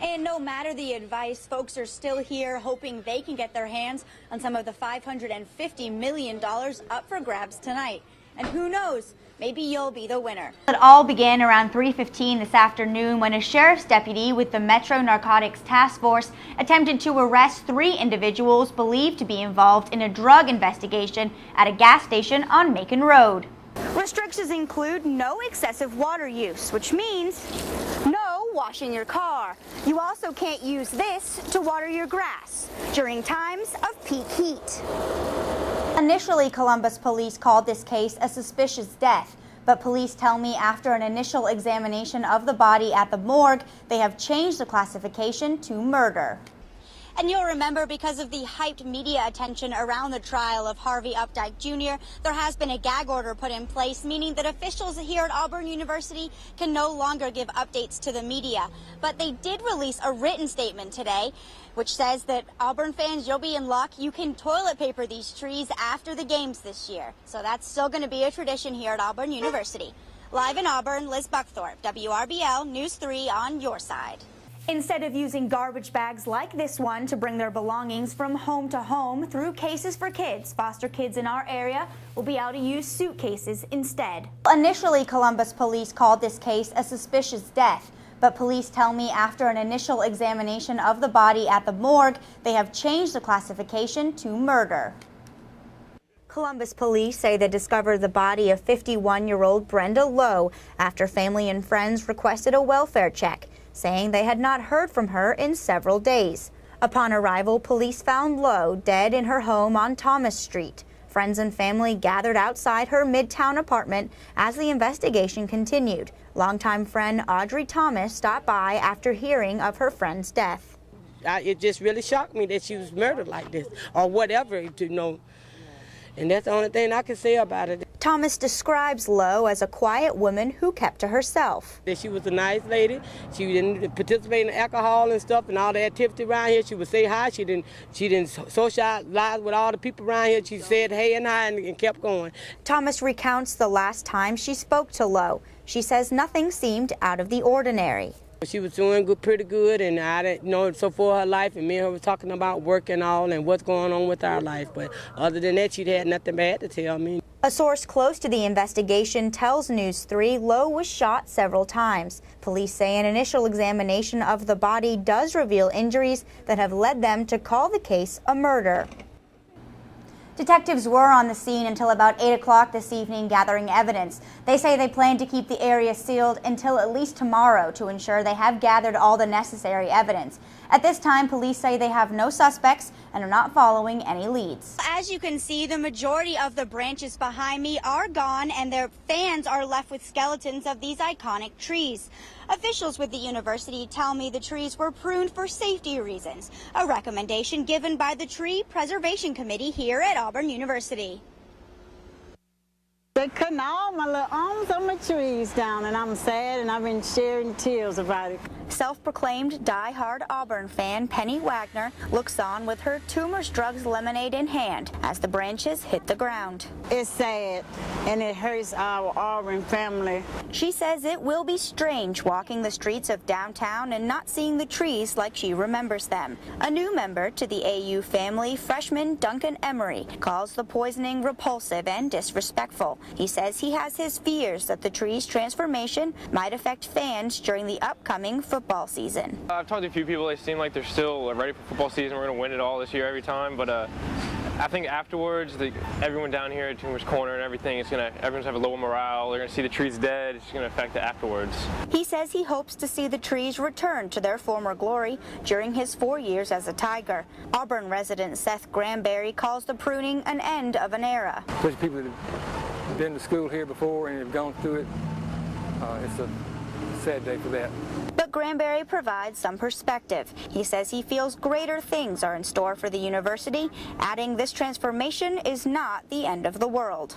And no matter the advice, folks are still here hoping they can get their hands on some of the $550 million up for grabs tonight. And who knows, maybe you'll be the winner. It all began around 3:15 this afternoon when a sheriff's deputy with the Metro Narcotics Task Force attempted to arrest 3 individuals believed to be involved in a drug investigation at a gas station on Macon Road. Restrictions include no excessive water use, which means no washing your car. You also can't use this to water your grass during times of peak heat. Initially, Columbus police called this case a suspicious death, but police tell me after an initial examination of the body at the morgue, they have changed the classification to murder. And you'll remember, because of the hyped media attention around the trial of Harvey Updike Jr., there has been a gag order put in place, meaning that officials here at Auburn University can no longer give updates to the media. But they did release a written statement today, which says that Auburn fans, you'll be in luck. You can toilet paper these trees after the games this year. So that's still going to be a tradition here at Auburn University. Live in Auburn, Liz Buckthorpe, WRBL News 3 on your side. Instead of using garbage bags like this one to bring their belongings from home to home through Cases for Kids, foster kids in our area will be able to use suitcases instead. Initially, Columbus police called this case a suspicious death, but police tell me after an initial examination of the body at the morgue, they have changed the classification to murder. Columbus police say they discovered the body of 51-year-old Brenda Lowe after family and friends requested a welfare check, saying they had not heard from her in several days. Upon arrival, police found Lowe dead in her home on Thomas Street. Friends and family gathered outside her Midtown apartment as the investigation continued. Longtime friend Audrey Thomas stopped by after hearing of her friend's death. It just really shocked me that she was murdered like this, or whatever, and that's the only thing I can say about it. Thomas describes Lowe as a quiet woman who kept to herself. She was a nice lady. She didn't participate in alcohol and stuff and all the activity around here. She would say hi. She didn't socialize with all the people around here. She said hey and hi and kept going. Thomas recounts the last time she spoke to Lowe. She says nothing seemed out of the ordinary. She was doing good, pretty good, and I didn't know so for her life, and me and her were talking about work and all and what's going on with our life. But other than that, she'd had nothing bad to tell me. A source close to the investigation tells News 3 Lowe was shot several times. Police say an initial examination of the body does reveal injuries that have led them to call the case a murder. Detectives were on the scene until about 8 o'clock this evening gathering evidence. They say they plan to keep the area sealed until at least tomorrow to ensure they have gathered all the necessary evidence. At this time, police say they have no suspects and are not following any leads. As you can see, the majority of the branches behind me are gone, and their fans are left with skeletons of these iconic trees. Officials with the university tell me the trees were pruned for safety reasons, a recommendation given by the Tree Preservation Committee here at Auburn University. They're cutting all my little arms on my trees down, and I'm sad, and I've been sharing tears about it. Self-proclaimed die-hard Auburn fan Penny Wagner looks on with her Tumors Drugs lemonade in hand as the branches hit the ground. It's sad, and it hurts our Auburn family. She says it will be strange walking the streets of downtown and not seeing the trees like she remembers them. A new member to the AU family, freshman Duncan Emery, calls the poisoning repulsive and disrespectful. He says he has his fears that the tree's transformation might affect fans during the upcoming football season. I've talked to a few people. They seem like they're still ready for football season. We're going to win it all this year every time, but I think afterwards, everyone down here at Tumors Corner and everything, everyone's going to have a lower morale. They're going to see the trees dead. It's going to affect it afterwards. He says he hopes to see the trees return to their former glory during his 4 years as a Tiger. Auburn resident Seth Granberry calls the pruning an end of an era. There's people that have been to school here before and have gone through it. It's a sad day for that. But Granberry provides some perspective. He says he feels greater things are in store for the university, adding this transformation is not the end of the world.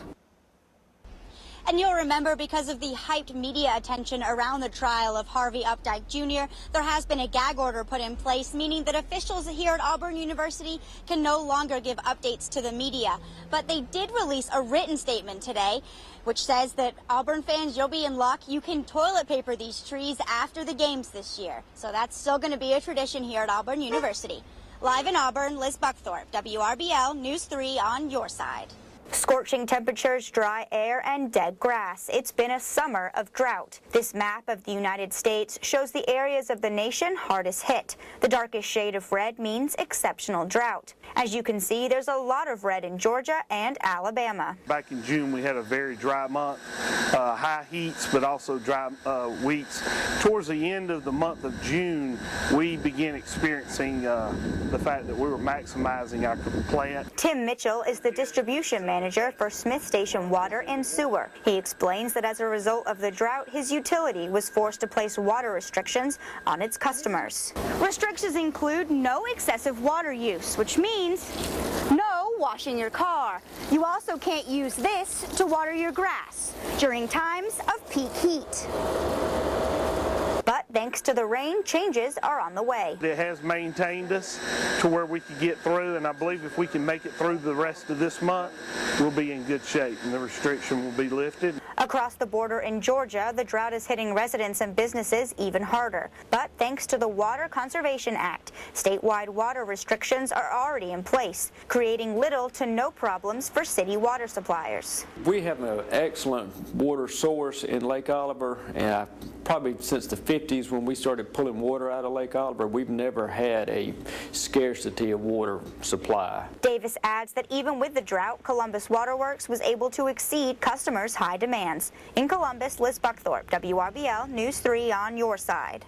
And you'll remember, because of the hyped media attention around the trial of Harvey Updike Jr., there has been a gag order put in place, meaning that officials here at Auburn University can no longer give updates to the media. But they did release a written statement today, which says that Auburn fans, you'll be in luck. You can toilet paper these trees after the games this year. So that's still going to be a tradition here at Auburn University. Live in Auburn, Liz Buckthorpe, WRBL News 3 on your side. Scorching temperatures, dry air, and dead grass. It's been a summer of drought. This map of the United States shows the areas of the nation hardest hit. The darkest shade of red means exceptional drought. As you can see, there's a lot of red in Georgia and Alabama. Back in June, we had a very dry month, high heats, but also dry weeks. Towards the end of the month of June, we began experiencing the fact that we were maximizing our plant. Tim Mitchell is the distribution manager for Smith Station Water and Sewer. He explains that as a result of the drought, his utility was forced to place water restrictions on its customers. Restrictions include no excessive water use, which means no washing your car. You also can't use this to water your grass during times of peak heat. But thanks to the rain, changes are on the way. It has maintained us to where we can get through, and I believe if we can make it through the rest of this month, we'll be in good shape and the restriction will be lifted. Across the border in Georgia, the drought is hitting residents and businesses even harder. But thanks to the Water Conservation Act, statewide water restrictions are already in place, creating little to no problems for city water suppliers. We have an excellent water source in Lake Oliver, and probably since the 50s when we started pulling water out of Lake Oliver, we've never had a scarcity of water supply. Davis adds that even with the drought, Columbus Waterworks was able to exceed customers' high demands. In Columbus, Liz Buckthorpe, WRBL News 3 on your side.